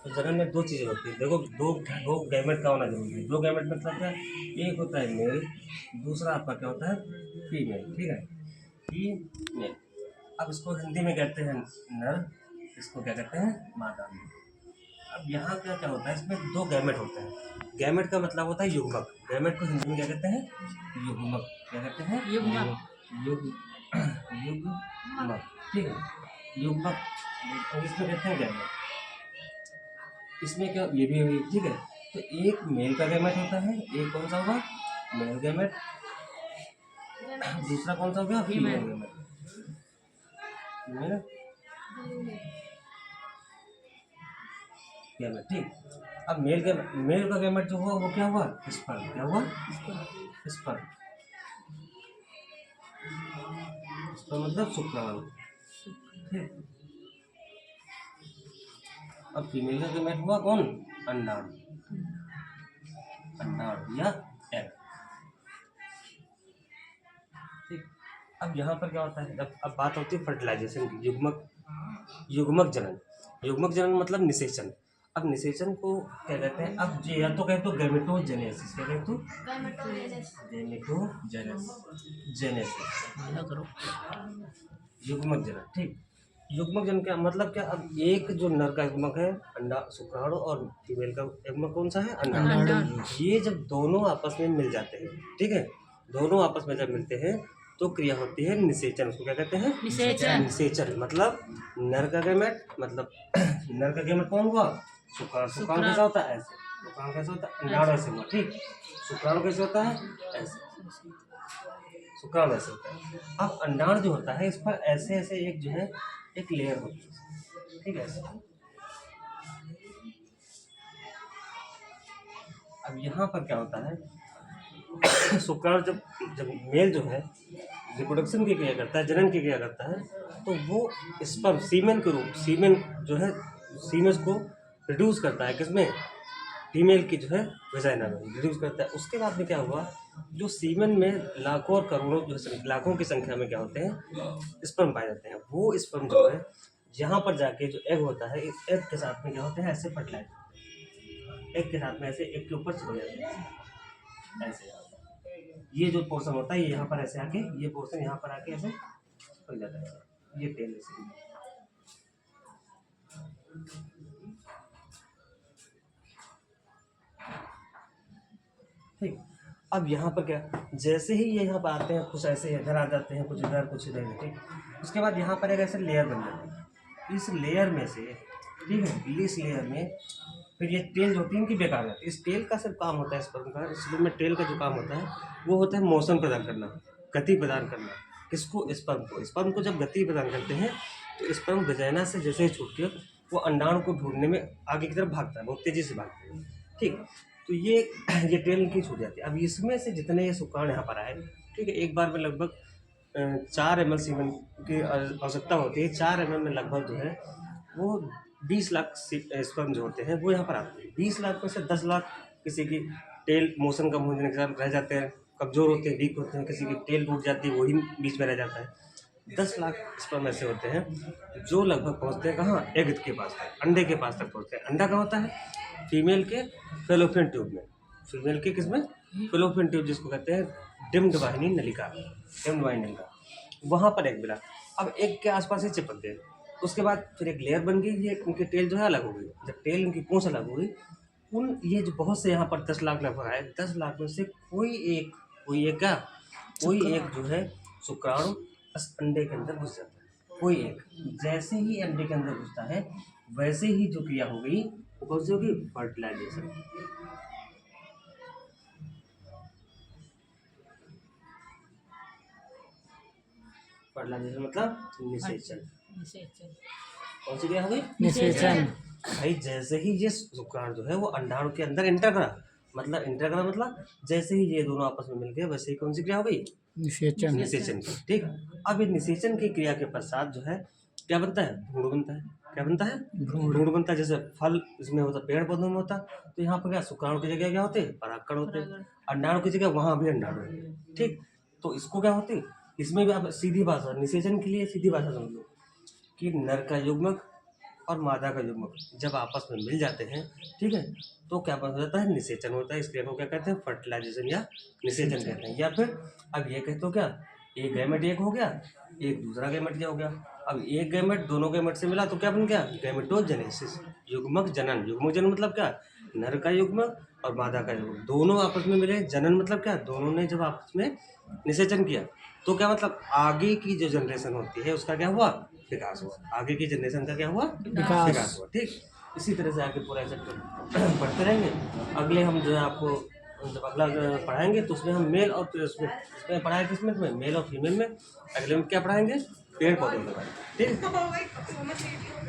तो जनन में दो चीज़ें होती हैं। देखो, दो दो गैमेट का होना जरूरी है। दो गैमेट मतलब क्या है? एक होता है मेल, दूसरा आपका क्या होता है? फीमेल। ठीक है, फीमेल। अब इसको हिंदी में कहते हैं नर, इसको क्या कहते हैं? मादा। अब यहाँ क्या क्या होता है, इसमें दो गैमेट होते हैं। गैमेट का मतलब होता है युग्मक। गैमेट को हिंदी में क्या कहते हैं? युग्मक। क्या कहते हैं? युग युग्मक। ठीक है, युग्मक इंग्लिश में कहते हैं गैमेट। इसमें क्या, ये भी हुई, ठीक है। तो एक मेल का गैमेट होता है, एक कौन सा होगा? Male gamete. दूसरा कौन सा हो गया? Female gamete. फीमेल गैमेट, ठीक। अब मेल का गैमेट जो हुआ वो क्या हुआ? स्पर्म। क्या हुआ? स्पर्म। स्पर्म मतलब शुक्राणु। ठीक। अब फीमेल का गैमेट हुआ कौन? अंडाणु। अंडाणु या एग। ठीक। अब यहाँ पर क्या होता है, जब अब बात होती है फर्टिलाइजेशन की, युग्मक जनन। युग्मक जनन मतलब निषेचन। अब निषेचन को क्या कहते हैं? अब जे या तो कहते हो गैमेटोजेनेसिस। क्या कहते हो? गैमेटोजेनेसिस। युग्मक जनन, ठीक। युग्मक जनन क्या मतलब? क्या, अब एक जो नर का युग्मक है अंडा शुक्राणु और फीमेल का युग्मक कौन सा है? अंडाणु। ये जब दोनों आपस में मिल जाते हैं, ठीक है, दोनों आपस में जब मिलते हैं तो क्रिया होती है निषेचन। उसको क्या कहते हैं? निषेचन मतलब नर का गैमेट, मतलब नर का गैमेट कौन हुआ? शुक्राणु। शुक्राणु कैसा होता है? ऐसे। शुक्राणु कैसा होता है? अंडाणु ऐसे हुआ, ठीक। शुक्राणु कैसे होता है? ऐसे। शुक्राणु ऐसे होता है। अब अंडाणु जो होता है, इस पर ऐसे ऐसे एक जो है एक लेयर होती है, ठीक है, ऐसे। अब यहाँ पर क्या होता है, शुक्राणु जब जब मेल जो है रिप्रोडक्शन की क्रिया करता है, जनन की क्रिया करता है, तो वो स्पर्म सीमेन के रूप, सीमेन जो है सीमेंस को रिड्यूस करता है किसमें? फीमेल की जो है वेजाइना में रिड्यूस करता है। उसके बाद में क्या हुआ, जो सीमेन में लाखों और करोड़ों जो लाखों की संख्या में क्या होते हैं? स्पर्म पाए जाते हैं। वो स्पर्म जो है यहाँ पर जाके जो एग होता है, इस एग के साथ में क्या होते हैं? ऐसे फर्टिलाइज, एग के साथ में ऐसे एग के ऊपर छिप जाते हैं ऐसे। ये जो पोर्शन होता है ये यहाँ पर ऐसे आके, ये पोर्शन यहाँ पर आके ऐसे हो जाता है, ये टेल ऐसे। ठीक। अब यहाँ पर क्या, जैसे ही ये यहाँ पर आते हैं, कुछ ऐसे इधर आ जाते हैं, कुछ इधर कुछ इधर, ठीक। उसके बाद यहाँ पर एक ऐसे लेयर बन जाती है। इस लेयर में से, ठीक है, इस लेयर में फिर ये टेल जो होती है इनकी बेकार जाती है। इस टेल का सिर्फ काम होता है स्पर्म का, स्पर्म में टेल का जो काम होता है वो होता है मोशन प्रदान करना, गति प्रदान करना। किसको? स्पर्म को। स्पर्म को जब गति प्रदान करते हैं तो स्पर्म वेजाइना से जैसे ही छूट के वो अंडाणु को ढूंढने में आगे की तरफ भागता है, बहुत तेजी से भागता है, ठीक। तो ये टेल इनकी छूट जाती है। अब इसमें से जितने ये शुक्राणु यहाँ पर आए, ठीक है, एक बार में लगभग 4 ml सीमेंट की आवश्यकता होती है। 4 ml में लगभग जो है वो 20 लाख स्पर्म जो होते हैं वो यहाँ पर आते हैं। 20 लाख में से 10 लाख किसी की टेल मोशन कम होने के कारण रह जाते हैं, कमज़ोर होते हैं, वीक होते हैं। किसी की टेल टूट जाती है, वही बीच में रह जाता है। 10 लाख स्पर्म ऐसे होते हैं जो लगभग पहुँचते हैं कहाँ? एग के पास तक, अंडे के पास तक पहुँचते हैं। अंडा कहाँ होता है? फीमेल के फेलोपियन ट्यूब में। फीमेल के किसमें? फेलोपियन ट्यूब, जिसको कहते हैं डिम्ड वाहिनी नलिका, डिम्ड वाहिनी नलिका, वहाँ पर एग मिला। अब एग के आसपास ही चिपक गए। उसके बाद फिर एक लेयर बन गई, ये उनकी टेल जो है अलग हो गई। जब टेल उनकी पूंछ अलग हो गई, उन ये जो बहुत से यहाँ पर 10 लाख लगभग आए, 10 लाख में से कोई एक जो है शुक्राणु इस अंडे के अंदर घुस जाता है। कोई एक, जैसे ही अंडे के अंदर घुसता है वैसे ही जो क्रिया हो गई वो कौन सी होगी? फर्टिलाइजेशन। फर्टिलाइजेशन मतलब निषेचन। कौन सी क्रिया हो गई? निषेचन। भाई जैसे ही ये शुक्राणु जो है वो अंडाणु के अंदर इंटर करा, मतलब जैसे ही ये दोनों आपस में मिल गए वैसे ही कौन सी क्रिया हो गई? निषेचन। निषेचन की, ठीक। अब ये निषेचन की क्रिया के पश्चात जो है क्या बनता है? भ्रूण बनता है। क्या बनता है? भ्रूण बनता है। जैसे फल इसमें होता, पेड़ पौधों में होता, तो यहाँ पर क्या शुक्राणु की जगह क्या होते हैं? परागकण होते हैं। अंडाणु की जगह वहाँ भी अंडाणु है, ठीक। तो इसको क्या होते, इसमें भी आप सीधी भाषा, निषेचन के लिए सीधी भाषा समझ लो कि नर का युग्मक और मादा का युग्मक जब आपस में मिल जाते हैं, ठीक है, तो क्या हो जाता है, निषेचन होता है। इस क्रिया को क्या कहते हैं, फर्टिलाइजेशन या निषेचन कहते हैं। या फिर अब ये कहते हो क्या, एक गैमेट एक हो गया, एक दूसरा गैमेट क्या हो गया। अब एक गैमेट दोनों गैमेट से मिला तो क्या बन गया, गैमेटोजेनेसिस, युग्मक जनन। युग्मक जनन मतलब क्या, नर का युग्मक और मादा का युग्मक दोनों आपस में मिले। जनन मतलब क्या, दोनों ने जब आपस में निषेचन किया तो क्या मतलब आगे की जो जनरेशन होती है उसका क्या हुआ, विकास हुआ। आगे की जनरेशन का क्या हुआ, विकास हुआ। ठीक, इसी तरह से आगे पूरा ऐसे पढ़ते रहेंगे। अगले हम जो है आपको जब अगला पढ़ाएंगे तो उसमें हम मेल और उसमें पढ़ाएंगे, किसमें मेल और फीमेल में। अगले में क्या पढ़ाएंगे, पेड़ पौधों के बारे में। ठीक है।